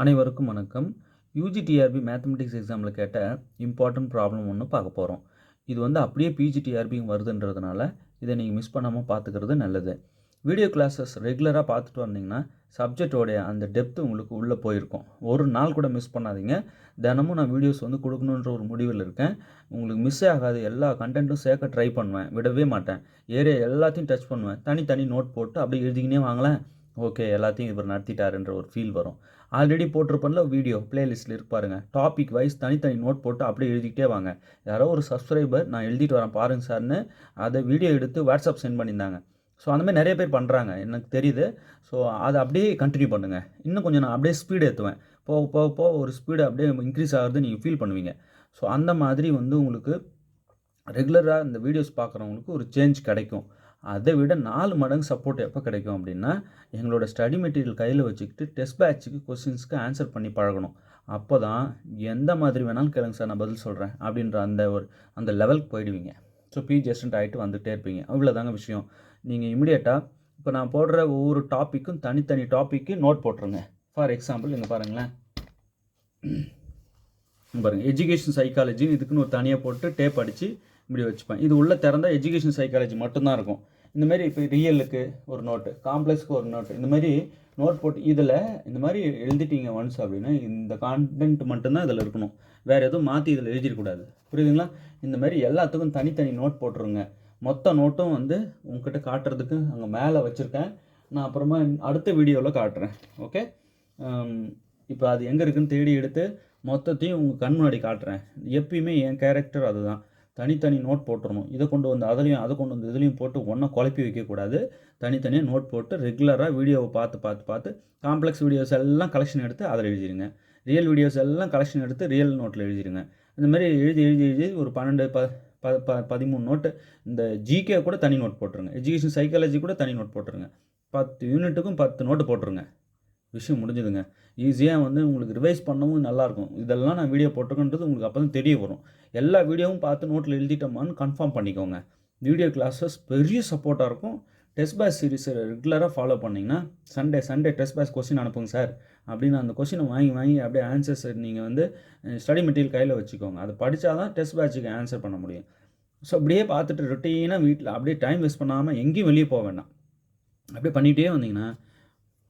அனைவருக்கும் வணக்கம். UGTRB mathematics எக்ஸாமில் கேட்ட இம்பார்ட்டன்ட் ப்ராப்ளம் ஒன்று பார்க்க போகிறோம். இது அப்படியே பிஜிடிஆர்பியும் வருதுன்றதுனால இதை நீங்கள் மிஸ் பண்ணாமல் பார்த்துக்கிறது நல்லது. வீடியோ கிளாஸஸ் ரெகுலராக பார்த்துட்டு வந்தீங்கன்னா சப்ஜெக்டோடைய அந்த டெப்த்து உங்களுக்கு உள்ளே போயிருக்கும். ஒரு நாள் கூட மிஸ் பண்ணாதீங்க. தினமும் நான் வீடியோஸ் கொடுக்கணுன்ற ஒரு முடிவில் இருக்கேன். உங்களுக்கு மிஸ் ஆகாது. எல்லா கண்டென்ட்டும் சேர்க்க ட்ரை பண்ணுவேன், விடவே மாட்டேன். ஏரியா எல்லாத்தையும் டச் பண்ணுவேன். தனி நோட் போட்டு அப்படியே எழுதிக்கினே வாங்களேன். ஓகே, எல்லாத்தையும் இவர் நடத்திட்டாருன்ற ஒரு ஃபீல் வரும். ஆல்ரெடி போட்டிருப்பேன்ல வீடியோ பிளேலிஸ்ட்டில் இருப்பாருங்க. டாபிக் வைஸ் தனி நோட் போட்டு அப்படியே எழுதிக்கிட்டே வாங்க. யாரோ ஒரு சப்ஸ்கிரைபர் நான் எழுதிட்டு வரேன் பாருங்க சார்னு அதை வீடியோ எடுத்து வாட்ஸ்அப் சென்ட் பண்ணியிருந்தாங்க. ஸோ அந்தமாதிரி நிறைய பேர் பண்ணுறாங்க, எனக்கு தெரியுது. ஸோ அதை அப்படியே கண்டினியூ பண்ணுங்கள். இன்னும் கொஞ்சம் நான் அப்படியே ஸ்பீடு ஏற்றுவேன். போக ஒரு ஸ்பீடு அப்படியே இன்க்ரீஸ் ஆகுறது நீங்கள் ஃபீல் பண்ணுவீங்க. ஸோ அந்த மாதிரி உங்களுக்கு ரெகுலராக இந்த வீடியோஸ் பார்க்குறவங்களுக்கு ஒரு சேஞ்ச் கிடைக்கும். அதை விட 4 மடங்கு சப்போர்ட் எப்போ கிடைக்கும் அப்படின்னா, எங்களோட ஸ்டடி மெட்டீரியல் கையில் வச்சுக்கிட்டு டெஸ்ட் பேட்சுக்கு கொஸ்டின்ஸ்க்கு ஆன்சர் பண்ணி பழகணும். அப்போ தான் எந்த மாதிரி வேணாலும் கேளுங்க சார், நான் பதில் சொல்கிறேன் அப்படின்ற அந்த லெவலுக்கு போயிடுவீங்க. ஸோ பிஜி அசிஸ்டன்ட் ஆகிட்டு வந்துகிட்டே இருப்பீங்க. அவ்வளோதாங்க விஷயம். நீங்கள் இமிடியேட்டாக இப்போ நான் போடுற ஒவ்வொரு டாப்பிக்கும் தனி டாப்பிக்கு நோட் போட்டுருங்க. ஃபார் எக்ஸாம்பிள் இங்கே பாருங்களேன், பாருங்கள் எஜுகேஷன் சைக்காலஜி இதுக்குன்னு ஒரு தனியாக போட்டு டேப் அடித்து இப்படி வச்சுப்பேன். இது உள்ளே திறந்தால் எஜுகேஷன் சைக்காலஜி மட்டும்தான் இருக்கும். இந்தமாரி இப்போ ரியலுக்கு ஒரு நோட்டு, காம்ப்ளெக்ஸ்க்கு ஒரு நோட்டு, இந்த மாதிரி நோட் போட்டு இதில் இந்த மாதிரி எழுதிட்டீங்க ஒன்ஸ் அப்படின்னா இந்த கான்டென்ட் மட்டும்தான் இதில் இருக்கணும். வேறு எதுவும் மாற்றி இதில் எழுதிடக்கூடாது. புரியுதுங்களா? இந்த மாதிரி எல்லாத்துக்கும் தனி நோட் போட்டுருங்க. மொத்த நோட்டும் உங்ககிட்ட காட்டுறதுக்கு அங்கே மேலே வச்சுருக்கேன். நான் அப்புறமா அடுத்த வீடியோவில் காட்டுறேன். ஓகே, இப்போ அது எங்கே இருக்குதுன்னு தேடி எடுத்து மொத்தத்தையும் உங்கள் கண் முன்னாடி காட்டுறேன். எப்பயுமே என் கேரக்டர் அதுதான். தனி நோட் போட்டுடணும். இதை கொண்டு வந்து அதுலேயும், அதை கொண்டு வந்து இதுலேயும் போட்டு ஒன்றா குழப்பி வைக்கக்கூடாது. தனியாக நோட் போட்டு ரெகுலராக வீடியோவை பார்த்து காம்ப்ளெக்ஸ் வீடியோஸ் எல்லாம் கலெக்ஷன் எடுத்து அதில் எழுதிடுங்க. ரியல் வீடியோஸ் எல்லாம் கலெக்ஷன் எடுத்து ரியல் நோட்டில் எழுதிடுங்க. இந்த மாதிரி எழுதி ஒரு 13 நோட்டு. இந்த ஜிகே கூட தனி நோட் போட்டுருங்க. எஜுகேஷன் சைக்காலஜி கூட தனி நோட் போட்டுருங்க. 10 யூனிட்டுக்கும் 10 நோட்டு போட்டுருங்க. விஷயம் முடிஞ்சுதுங்க. ஈஸியாக உங்களுக்கு ரிவைஸ் பண்ணவும் நல்லாயிருக்கும். இதெல்லாம் நான் வீடியோ போட்டிருக்கேன்றது உங்களுக்கு அப்போ தான் தெரிய வரும். எல்லா வீடியோவும் பார்த்து நோட்டில் எழுதிட்டோமான்னு கன்ஃபார்ம் பண்ணிக்கோங்க. வீடியோ கிளாஸஸ் பெரிய சப்போர்ட்டாக இருக்கும். டெஸ்ட் பேட்ச் சீரிஸை ரெகுலராக ஃபாலோ பண்ணிங்கன்னா சண்டே டெஸ்ட் பேட்ச் கொஸ்டின் அனுப்புங்க சார் அப்படின்னு அந்த கொஸ்டினை வாங்கி அப்படியே ஆன்சர்ஸ் நீங்கள் ஸ்டடி மெட்டீரியல் கையில் வச்சுக்கோங்க. அதை படித்தா தான் டெஸ்ட் பேட்சுக்கு ஆன்சர் பண்ண முடியும். ஸோ அப்படியே பார்த்துட்டு ரொட்டீனாக வீட்டில் அப்படியே டைம் வேஸ்ட் பண்ணாமல் எங்கேயும் வெளியே போக வேண்டாம். அப்படியே பண்ணிகிட்டே வந்தீங்கன்னா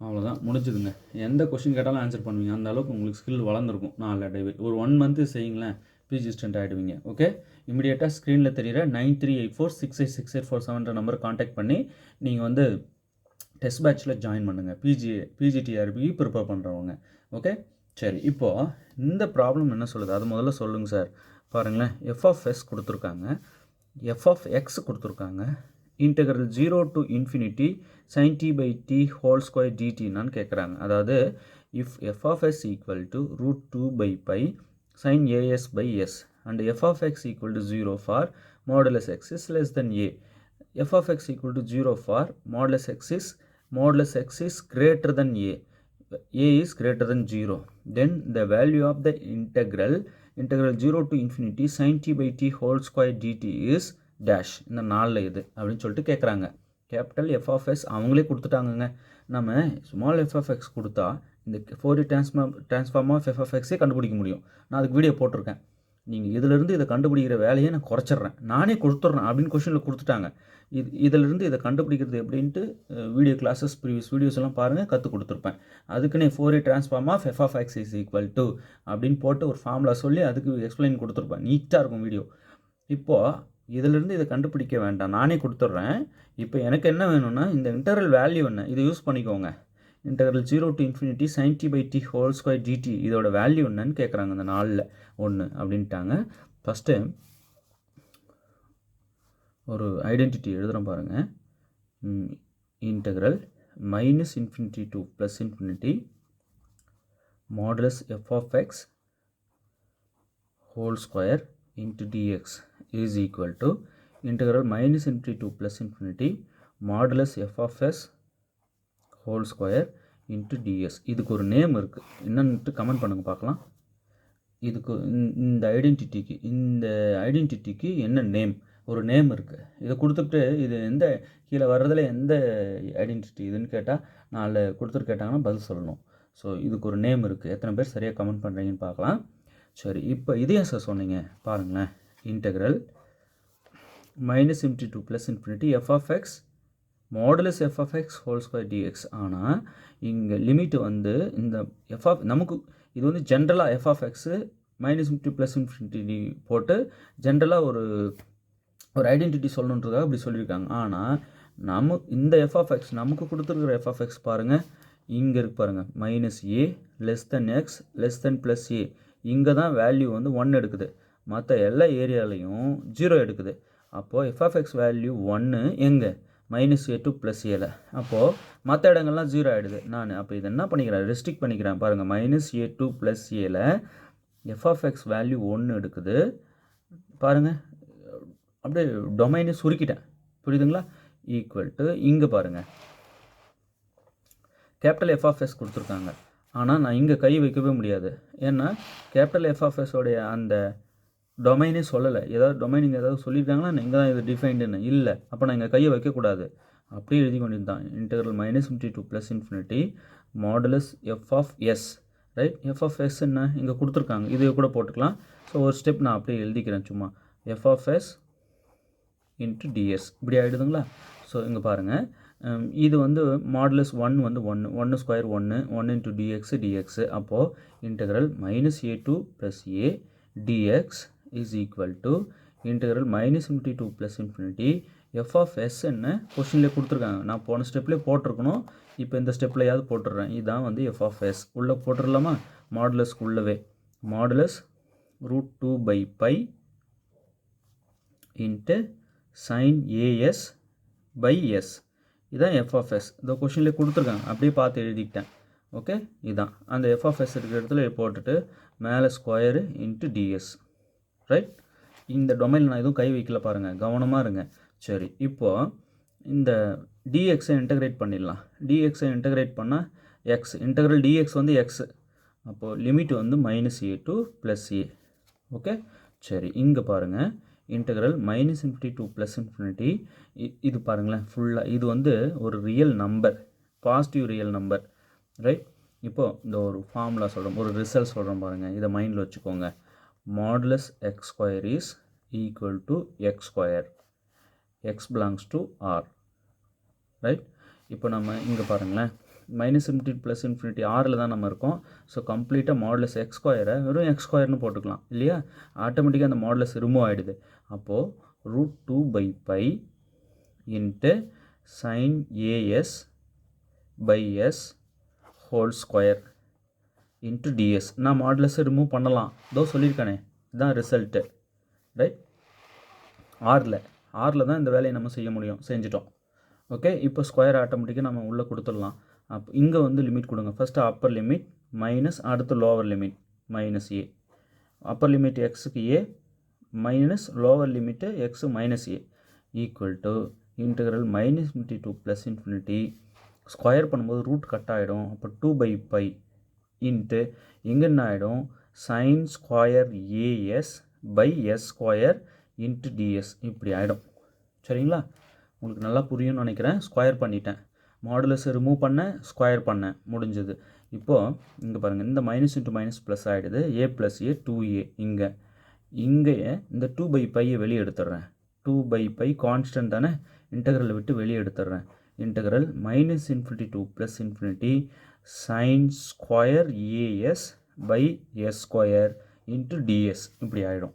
அவ்வளோதான், முடிஞ்சுதுங்க. எந்த கொஸ்டின் கேட்டாலும் ஆன்சர் பண்ணுவீங்க. அந்த அளவுக்கு உங்களுக்கு ஸ்கில் வளர்ந்துருக்கும். நாளடைவில் ஒரு 1 மந்த்து செய்யுங்களேன், பிஜி அசிஸ்டன்ட் ஆகிடுவீங்க. ஓகே, இமீடியட்டாக ஸ்க்ரீனில் தெரிகிற 9384686447 நம்பரை காண்டாக்ட் பண்ணி நீங்கள் டெஸ்ட் பேட்சில் ஜாயின் பண்ணுங்கள். பிஜிடிஆர்பி ப்ரிப்பேர் பண்ணுறவங்க. ஓகே, சரி. இப்போது இந்த ப்ராப்ளம் என்ன சொல்லுது அது முதல்ல சொல்லுங்கள் சார். பாருங்களேன், எஃப்எஸ் கொடுத்துருக்காங்க, எஃப்எக்ஸ் கொடுத்துருக்காங்க. Integral 0 to infinity sin t by t whole square dt நான் கேட்குறாங்க. அதாவது if f of s equal to root 2 by pi sin as by s and f of x equal to 0 for modulus x is less than a, f of x equal to 0 for modulus x is greater than a is greater than 0, then the value of the integral 0 to infinity sin t by t whole square dt is dash. இந்த 4 இது அப்படின்னு சொல்லிட்டு கேட்குறாங்க. Capital FS அவங்களே கொடுத்துட்டாங்கங்க. நம்ம small FX கொடுத்தா இந்த Fourier transform of எஃப்எக்ஸே கண்டுபிடிக்க முடியும். நான் அதுக்கு வீடியோ போட்டிருக்கேன். நீங்கள் இதிலிருந்து இதை கண்டுபிடிக்கிற வேலையை நான் குறைச்சிட்றேன், நானே கொடுத்துட்றேன் அப்படின்னு கொஷனில் கொடுத்துட்டாங்க. இதிலிருந்து இதை கண்டுபிடிக்கிறது எப்படின்ட்டு வீடியோ கிளாஸஸ் ப்ரீவியஸ் வீடியோஸ் எல்லாம் பாருங்கள், கற்றுக் கொடுத்துருப்பேன். அதுக்குன்னே Fourier transform of f x is equal to அப்படின்னு போட்டு ஒரு ஃபார்முலா சொல்லி அதுக்கு எக்ஸ்பிளைன் கொடுத்துருப்பேன். நீட்டாக இருக்கும் வீடியோ. இப்போது இதிலிருந்து இதை கண்டுபிடிக்க வேண்டாம், நானே கொடுத்துட்றேன். இப்போ எனக்கு என்ன வேணும்னா இந்த இன்டெக்ரல் வேல்யூ என்ன, இதை யூஸ் பண்ணிக்கோங்க. Integral 0 to infinity sin t by t whole square dt இதோட வேல்யூ என்னன்னு கேட்குறாங்க. இந்த 4ல் 1 அப்படின்ட்டாங்க. ஃபஸ்ட்டு ஒரு ஐடென்டிட்டி எழுதுகிறோம் பாருங்கள். Integral -infinity to +infinity modulus f of x whole square into dx is equal to integral -infinity to +infinity modulus f of s whole square into ds. இதுக்கு ஒரு நேம் இருக்குது, என்னன்ட்டு கமெண்ட் பண்ணுங்க பார்க்கலாம். இதுக்கு இந்த ஐடென்டிட்டிக்கு என்ன நேம், ஒரு நேம் இருக்குது. இதை கொடுத்துட்டு இது எந்த கீழே வர்றதில் எந்த ஐடென்டிட்டி இதுன்னு கேட்டால் 4 கொடுத்துட்டு கேட்டாங்கன்னா பதில் சொல்லணும். ஸோ இதுக்கு ஒரு நேம் இருக்குது. எத்தனை பேர் சரியாக கமெண்ட் பண்ணுறீங்கன்னு பார்க்கலாம். சரி, இப்போ இதே சார் சொன்னீங்க பாருங்களேன். Integral minus into to plus infinity f of x modulus f of x whole square dx. ஆனால் இங்கே லிமிட் வந்து இந்த எஃப் ஆஃப் நமக்கு இது வந்து ஜென்ரலாக f of x minus into plus infinity போட்டு ஜென்ரலாக ஒரு ஐடென்டிட்டி சொல்லணுன்றதாக அப்படி சொல்லியிருக்காங்க. ஆனால் இந்த எஃப் ஆஃப் எக்ஸ் நமக்கு கொடுத்துருக்குற எஃப் ஆஃப் எக்ஸ் பாருங்கள், இங்கே இருக்கு பாருங்கள், minus A less than X less than plus A. இங்கே தான் வேல்யூ வந்து 1 எடுக்குது, மற்ற எல்லா ஏரியாலையும் 0 எடுக்குது. அப்போது எஃப் ஆஃப் எக்ஸ் வேல்யூ 1 எங்கே மைனஸ் ஏ டு ப்ளஸ் ஏல. அப்போது மற்ற இடங்கள்லாம் 0 ஆகிடுது. அப்போ இது என்ன பண்ணிக்கிறேன், ரெஸ்ட்ரிக்ட் பண்ணிக்கிறேன் பாருங்கள். மைனஸ் ஏ டு ப்ளஸ் ஏல எஃப் ஆஃப் எக்ஸ் வேல்யூ 1 எடுக்குது பாருங்கள். அப்படியே டொமைனை சுருக்கிட்டேன், புரியுதுங்களா? ஈக்குவல் டு இங்கே பாருங்கள், கேபிட்டல் எஃப் ஆஃப் எஸ் கொடுத்துருக்காங்க. ஆனால் நான் இங்கே கை வைக்கவே முடியாது. ஏன்னா கேபிட்டல் எஃப் ஆஃப் எஸோடைய அந்த டொமைனே சொல்லலை. ஏதாவது டொமைன் இங்கே ஏதாவது சொல்லியிருக்காங்களா, இங்கே தான் இது டிஃபைன்டுன்னு இல்லை. அப்போ நான் இங்கே கையை வைக்கக்கூடாது, அப்படியே எழுதி கொண்டு தான். Integral minus into to plus infinity modulus f of s, right? F of s என்ன இங்கே கொடுத்துருக்காங்க, இதை கூட போட்டுக்கலாம். ஸோ ஒரு ஸ்டெப் நான் அப்படியே எழுதிக்கிறேன் சும்மா. F of s into DS இப்படி ஆகிடுதுங்களா? ஸோ இங்கே பாருங்கள், இது வந்து மாடுலஸ் 1 வந்து 1 ஸ்கொயர் 1 இன்ட்டு டிஎக்ஸு டிஎக்ஸு. அப்போது integral minus a to plus a dx is equal to integral minus into to plus infinity f of s என்ன கொஷின்லேயே கொடுத்துருக்காங்க. நான் போன ஸ்டெப்லேயே போட்டிருக்கணும், இப்போ இந்த ஸ்டெப்லையாவது போட்டுடுறேன். இதுதான் வந்து எஃப் ஆஃப் எஸ். உள்ளே போட்டுடலாமா? மாடுலஸ்க்கு உள்ளவே modulus √2/π into sine AS by S. இதுதான் எஃப் ஆஃப் எஸ். இந்த கொஷின்லேயே கொடுத்துருக்காங்க, அப்படியே பார்த்து எழுதிக்கிட்டேன். ஓகே, இதுதான் அந்த எஃப் ஆஃப் எஸ் இருக்கிற இடத்துல போட்டுட்டு மேலே ஸ்கொயரு இன்ட்டு டிஎஸ், ரைட்? இந்த டொமைனில் நான் எதுவும் கை வைக்கல பாருங்கள், கவனமாக இருங்க. சரி, இப்போது இந்த டிஎக்ஸை இன்டகிரேட் பண்ணிடலாம். டிஎக்ஸை இன்டகிரேட் பண்ணால் எக்ஸ், இன்டகிரல் டிஎக்ஸ் வந்து எக்ஸு. அப்போது லிமிட் வந்து minus a to plus a. Okay, சரி, இங்கே பாருங்கள், integral minus infinity to plus infinity. இது பாருங்களேன், ஃபுல்லாக இது வந்து ஒரு real number, positive real number, right? இப்போது இந்த ஒரு ஃபார்முலா சொல்கிறோம், ஒரு ரிசல்ட் சொல்கிறோம் பாருங்கள், இதை மைண்டில் வச்சுக்கோங்க. Modulus x square is equal to x square, x belongs to R, right? இப்போ நம்ம இங்கே பாருங்களேன், மைனஸ் இன்ஃபினிட்டி ப்ளஸ் இன்ஃபினிட்டி ஆரில் தான் நம்ம இருக்கோம். ஸோ கம்ப்ளீட்டாக மாடுலஸ் எக்ஸ் ஸ்கொயரை வெறும் எக்ஸ் ஸ்கொயர்னு போட்டுக்கலாம் இல்லையா? ஆட்டோமேட்டிக்காக அந்த மாடுலஸ் ரிமூவ் ஆகிடுது. அப்போது √2/π into sine AS by S whole square into DS. நான் மாடுலஸை ரிமூவ் பண்ணலாம், இதோ சொல்லியிருக்கானே, இதுதான் ரிசல்ட்டு, ரைட்? ஆரில் தான் இந்த வேலையை நம்ம செய்ய முடியும், செஞ்சிட்டோம். ஓகே, இப்போ ஸ்கொயர் ஆட்டோமேட்டிக்காக நம்ம உள்ளே கொடுத்துடலாம். அப்போ இங்கே வந்து லிமிட் கொடுங்க. ஃபஸ்ட்டு அப்பர் லிமிட் மைனஸ், அடுத்து lower limit minus A. Upper limit எக்ஸுக்கு A minus lower limit X minus A equal to integral minus infinity to plus infinity. Square பண்ணும்போது ரூட் கட் ஆகிடும். அப்போ 2/π இன்ட்டு இங்கே என்ன ஆகிடும், sine square as by S square into DS இப்படி ஆகிடும். சரிங்களா? உங்களுக்கு நல்லா புரியும்னு நினைக்கிறேன். ஸ்கொயர் பண்ணிட்டேன், மாடுலஸை ரிமூவ் பண்ணேன், ஸ்கொயர் பண்ணேன், முடிஞ்சது. இப்போது இங்கே பாருங்கள், இந்த மைனஸ் இன்ட்டு மைனஸ் ப்ளஸ் ஆகிடுது, ஏ ப்ளஸ் ஏ 2a. இங்கே இந்த 2/πயை வெளியே எடுத்துடுறேன். 2/π கான்ஸ்டன்ட் தானே, இன்டெக்ரலை விட்டு வெளியே எடுத்துடுறேன். Integral minus infinity to plus infinity sine square as by S square into DS இப்படி ஆகிடும்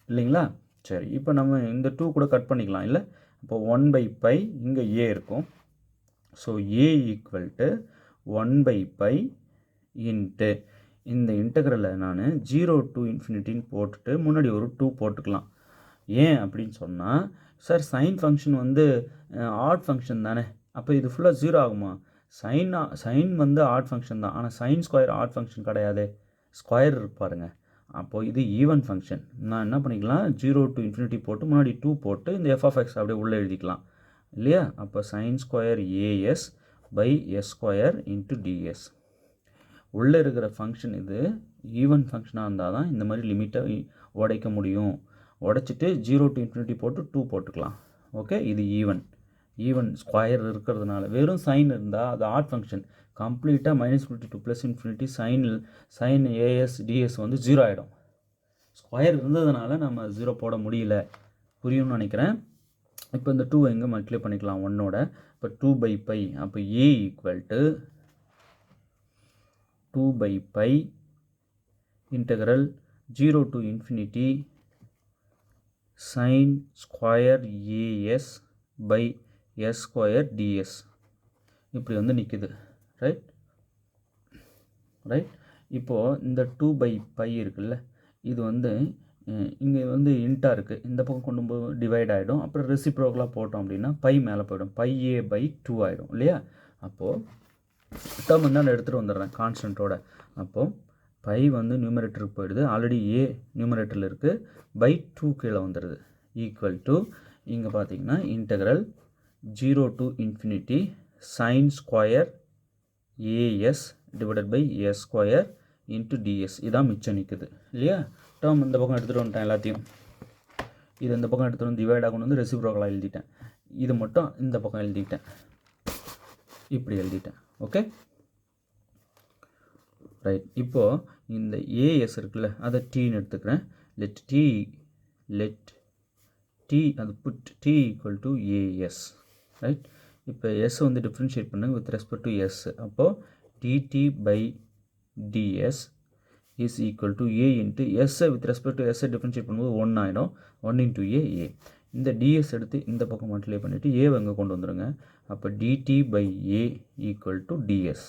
இல்லைங்களா? சரி, இப்போ நம்ம இந்த 2 கூட கட் பண்ணிக்கலாம் இல்லை? இப்போ 1/π இங்கே ஏ இருக்கும். So A equal to 1/π into இந்த இன்டெக்ரலை நான் 0 to இன்ஃபினிட்டின்னு போட்டுட்டு முன்னாடி ஒரு 2 போட்டுக்கலாம். ஏன் அப்படின்னு சொன்னால், சார் சைன் ஃபங்க்ஷன் வந்து ஆட் ஃபங்க்ஷன் தானே, அப்போ இது ஃபுல்லாக 0 ஆகுமா? சைன் வந்து ஆட் ஃபங்க்ஷன் தான், ஆனால் சைன் ஸ்கொயர் ஆட் ஃபங்க்ஷன் கிடையாது, ஸ்கொயர் பாருங்கள். அப்போது இது ஈவன் ஃபங்க்ஷன். நான் என்ன பண்ணிக்கலாம், 0 to இன்ஃபினிட்டி போட்டு முன்னாடி 2 போட்டு இந்த எஃப் ஆஃப் எக்ஸ் அப்படியே உள்ளே எழுதிக்கலாம் இல்லையா? அப்போ sine square as by S square into ds. உள்ளே இருக்கிற ஃபங்க்ஷன் இது ஈவன் ஃபங்க்ஷனாக இருந்தால் தான் இந்த மாதிரி லிமிட்டை உடைக்க முடியும். உடைச்சிட்டு 0 to இன்ஃபினிட்டி போட்டு 2 போட்டுக்கலாம். ஓகே, இது ஈவன் ஸ்கொயர் இருக்கிறதுனால. வெறும் சைன் இருந்தால் அது ஆட் ஃபங்க்ஷன், கம்ப்ளீட்டாக -52 plus infinity sine a s ds வந்து 0 ஆகிடும். ஸ்கொயர் இருந்ததுனால நம்ம 0 போட முடியல. புரியும்னு நினைக்கிறேன். இப்போ இந்த 2 எங்கே மல்டிப்ளை பண்ணிக்கலாம் 1ஓட. இப்போ 2/π. அப்போ a equal to 2/π integral 0 to infinity sin square as by s square ds. இப்படி வந்து நிற்குது. ரைட். இப்போது இந்த 2/π இருக்குல்ல, இது வந்து இங்கே வந்து இன்ட்டாக இருக்குது. இந்த பக்கம் கொண்டு போய் டிவைட் ஆகிடும். அப்புறம் ரெசிப்ரோக்கலாக போட்டோம் அப்படின்னா பை மேலே போயிடும். πa/2 ஆகிடும் இல்லையா. அப்போது டேர்ம் வந்து நான் எடுத்துகிட்டு வந்துடுறேன் கான்ஸ்டன்ட்டோட. அப்போது பை வந்து நியூமரேட்டருக்கு போயிடுது. ஆல்ரெடி ஏ நியூமரேட்டரில் இருக்குது. /2 கீழே வந்துடுது. ஈக்குவல் டு இங்கே பார்த்தீங்கன்னா integral 0 to infinity sin square as divided by s square into ds. இதான் மிச்சம் நிற்குது இல்லையா. டேர்ம் இந்த பக்கம் எடுத்துகிட்டு வந்துட்டேன் எல்லாத்தையும். இது இந்த பக்கம் எடுத்துகிட்டு வந்து டிவைட் ஆகணும் வந்து ரெசிப்ரோக்கலாக எழுதிட்டேன். இது மட்டும் இந்த பக்கம் எழுதிட்டேன். இப்படி எழுதிட்டேன். Okay right. இப்போது இந்த ஏஎஸ் இருக்குல்ல, அதை டீன்னு எடுத்துக்கிறேன். லெட் டி அது put T equal to A S. Right. இப்போ எஸ் வந்து டிஃப்ரென்ஷியேட் பண்ணுங்க வித் ரெஸ்பெக்ட் டு எஸ். அப்போது dt/ds is equal to A into எஸ்ஸை வித் ரெஸ்பெக்ட் டு எஸ்ஸை டிஃப்ரென்ஷியேட் பண்ணும்போது 1 ஆகிடும். 1 into a. இந்த ds எடுத்து இந்த பக்கம் மல்டிப்ளை பண்ணிவிட்டு ஏவை அங்கே கொண்டு வந்துடுங்க. அப்போ dt/a ஈக்குவல் டு ds.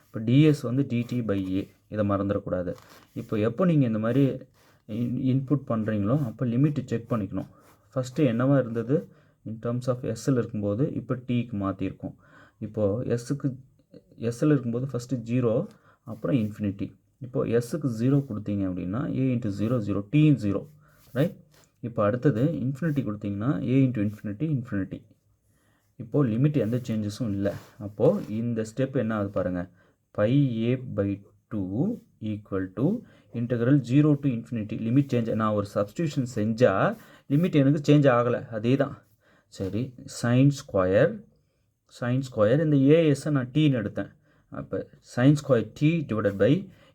இப்போ ds வந்து dt/a, இதை மறந்துடக்கூடாது. இப்போ எப்போ நீங்கள் இந்த மாதிரி இன்புட் பண்ணுறீங்களோ அப்போ லிமிட்டு செக் பண்ணிக்கணும். ஃபஸ்ட்டு என்னவா இருந்தது இன் டேர்ம்ஸ் ஆஃப் எஸ்ஸில் இருக்கும்போது இப்போ டீக்கு மாற்றிருக்கோம். இப்போது எஸ்ஸில் இருக்கும்போது ஃபஸ்ட்டு 0 அப்புறம் இன்ஃபினிட்டி. இப்போது எஸ்ஸுக்கு 0 கொடுத்தீங்க அப்படின்னா a into 0 0 t 0. ரைட். இப்போ அடுத்தது இன்ஃபினிட்டி கொடுத்தீங்கன்னா a into இன்ஃபினிட்டி. இப்போது லிமிட் எந்த சேஞ்சஸும் இல்லை. அப்போது இந்த ஸ்டெப் என்ன ஆகுது பாருங்கள். πa/2 equal to integral 0 to infinity. Limit change நான் ஒரு சப்ஸ்டியூஷன் செஞ்சால் லிமிட் எனக்கு சேஞ்ச் ஆகலை, அதே தான். சரி. சைன் ஸ்கொயர் இந்த ஏஎஸ்ஸை நான் டீன்னு எடுத்தேன். அப்போ sine square t divided by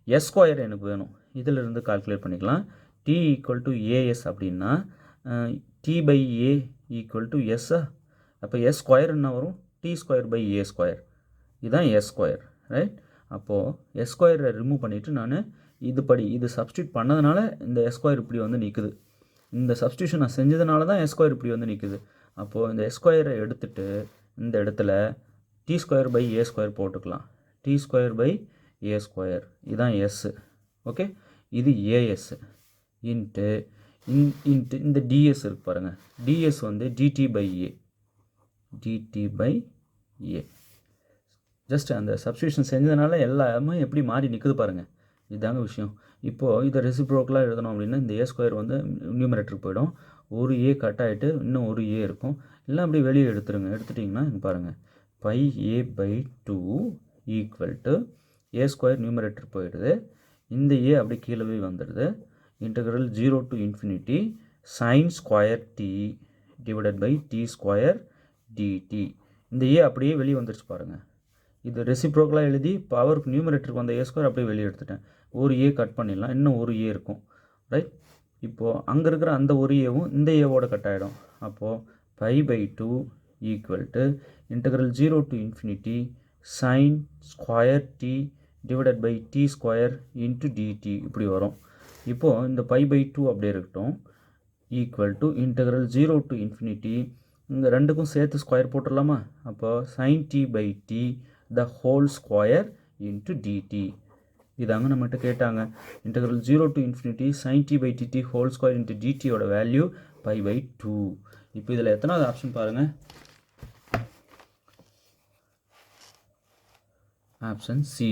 S square எனக்கு வேணும். இதிலிருந்து கால்குலேட் பண்ணிக்கலாம். டி ஈக்குவல் டு ஏஎஸ் அப்படின்னா t/a ஈக்குவல் டு எஸ்ஸா. அப்போ எஸ் ஸ்கொயர் என்ன வரும்? t²/a². இதுதான் எஸ் ஸ்கொயர். ரைட். அப்போது எஸ் ஸ்கொயரை ரிமூவ் பண்ணிவிட்டு நான் இது சப்ஸ்டியூட் பண்ணதுனால இந்த எஸ் ஸ்கொயர் இப்படி வந்து நிற்குது. இந்த சப்ஸ்டியூஷன் நான் செஞ்சதுனால தான் எஸ் ஸ்கொயர் இப்படி வந்து நிற்குது. அப்போது இந்த எஸ் ஸ்கொயரை எடுத்துகிட்டு இந்த இடத்துல t²/a² போட்டுக்கலாம். t²/a². இதுதான் எஸ். ஓகே. இது ஏஎஸ் இன்ட்டு இந்த டிஎஸ் இருக்கு பாருங்கள். டிஎஸ் வந்து dt/a. ஜஸ்ட் அந்த சப்ஸ்டியூஷன் செஞ்சதுனால எல்லாமே எப்படி மாறி நிற்குது பாருங்கள். இதுதாங்க விஷயம். இப்போது இதை ரெசிப்ரோக்கலாக எழுதணும் அப்படின்னா இந்த a² வந்து நியூமரேட்டருக்கு போயிடும். ஒரு a கட் ஆகிட்டு இன்னும் ஒரு a இருக்கும். எல்லாம் அப்படியே வெளியே எடுத்துட்டிங்கன்னா இங்கே பாருங்கள். πa/2 equal to a² numerator போயிடுது. இந்த a அப்படி கீழே வந்துடுது. இன்டகரல் 0 to infinity sin square t divided by t² dt. இந்த a அப்படியே வெளியே வந்துடுச்சு பாருங்கள். இது ரெசிப்ரோக்கலாக எழுதி பவருக்கு நியூமரேட்டருக்கு வந்த a² அப்படியே வெளியே எடுத்துட்டேன். ஒரு a கட் பண்ணிடலாம், இன்னும் ஒரு a இருக்கும். ரைட். இப்போது அங்கே இருக்கிற அந்த ஒரு ஏவும் இந்த ஏவோட கட் ஆகிடும். அப்போது π/2 equal to integral 0 to infinity sin square t divided by t² into dt இப்படி வரும். இப்போது இந்த π/2 அப்படியே இருக்கட்டும். Equal to integral 0 to infinity இந்த ரெண்டுக்கும் சேர்த்து ஸ்கொயர் போட்டுடலாமா. அப்போது sin t/t the whole square into dt. இதாங்க நம்மகிட்ட கேட்டாங்க. Integral 0 to infinity sin t/dt whole square into dt ஓட வேல்யூ π/2. இப்போ இதில் எத்தனாவது ஆப்ஷன் பாருங்கள். Option C.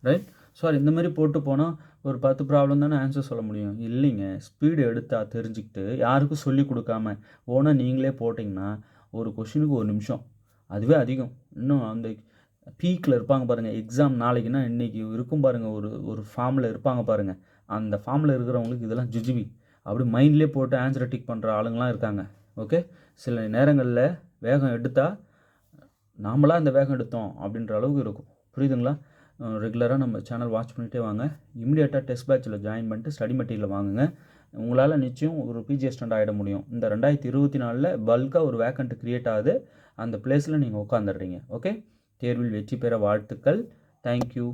ரைட். சாரி, இந்த மாதிரி போட்டு போனால் ஒரு 10 ப்ராப்ளம் தானே ஆன்சர் சொல்ல முடியும். இல்லைங்க, ஸ்பீடு எடுத்தால் தெரிஞ்சுக்கிட்டு யாருக்கும் சொல்லி கொடுக்காம ஓனாக நீங்களே போட்டிங்கன்னா ஒரு கொஷினுக்கு 1 நிமிஷம், அதுவே அதிகம். இன்னும் அந்த பீக்கில் இருப்பாங்க பாருங்கள். எக்ஸாம் நாளைக்குன்னா இன்றைக்கி இருக்கும் பாருங்கள். ஒரு ஃபார்மில் இருப்பாங்க பாருங்கள். அந்த ஃபார்மில் இருக்கிறவங்களுக்கு இதெல்லாம் ஜுஜிபி அப்படி மைண்ட்லேயே போட்டு ஆன்சரை டிக் பண்ணுற ஆளுங்களாம் இருக்காங்க. ஓகே. சில நேரங்களில் வேகம் எடுத்தால் நாமளாக இந்த வேகம் எடுத்தோம் அப்படின்ற அளவுக்கு இருக்கும். புரியுதுங்களா? ரெகுலராக நம்ம சேனல் வாட்ச் பண்ணிகிட்டே வாங்க. இமிடியேட்டாக டெஸ்ட் பேட்சில் ஜாயின் பண்ணிட்டு ஸ்டடி மெட்டீரியல் வாங்குங்க. உங்களால் நிச்சயம் ஒரு பிஜி அசிஸ்டண்ட் ஆகிட முடியும். இந்த 2024 பல்காக ஒரு வேக்கண்ட் க்ரியேட் ஆகுது. அந்த பிளேஸில் நீங்கள் உட்காந்துடுறீங்க. ஓகே, தேர்வில் வெற்றி பெற வாழ்த்துக்கள். தேங்க்யூ.